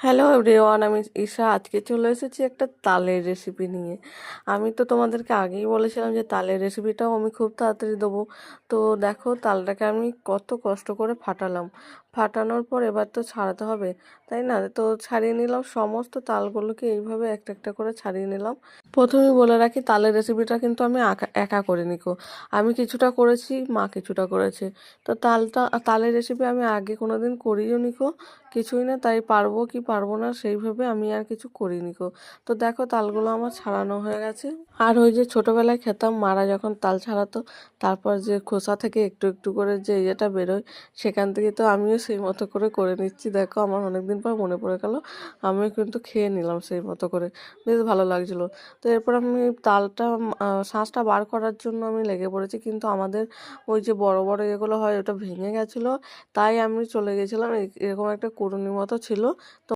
Hello everyone, আমি ঈশা। আজকে চলে এসেছি একটা তালের রেসিপি নিয়ে। আমি তো তোমাদেরকে আগেই বলেছিলাম যে তালের রেসিপিটাও আমি খুব তাড়াতাড়ি দেবো। তো দেখো, তালটাকে আমি কত কষ্ট করে ফাটালাম। ফাটানোর পর এবার তো ছাড়াতে হবে, তাই না? তো ছাড়িয়ে নিলাম, সমস্ত তালগুলোকে এইভাবে একটা একটা করে ছাড়িয়ে নিলাম। প্রথমেই বলে রাখি, তালের রেসিপিটা কিন্তু আমি একা করিনি কো। আমি কিছুটা করেছি, মা কিছুটা করেছে। তো তালের রেসিপি আমি আগে কোনোদিন করিও নিকো, কিছুই না। তাই পারবো কি পারবো না সেইভাবে আমি আর কিছু করিনি কো। তো দেখো, তালগুলো আমার ছাড়ানো হয়ে গেছে। আর ওই যে ছোটবেলায় খেতাম, মারা যখন তাল ছাড়াতো, তারপর যে খোসা থেকে একটু একটু করে যে ইয়েটা বেরোয়, সেখান থেকে তো আমিও সেই মতো করে নিচ্ছি। দেখো, আমার অনেকদিন পর মনে পড়ে গেল, আমিও কিন্তু খেয়ে নিলাম সেই মতো করে। বেশ ভালো লাগছিলো। তো এরপর আমি তালটা শাঁসটা বার করার জন্য আমি লেগে পড়েছি, কিন্তু আমাদের ওই যে বড় বড় এগুলো হয়, ওটা ভেঙে গেছিলো। তাই আমি চলে গেছিলাম, এরকম একটা কুড়ুনি মতো ছিল। তো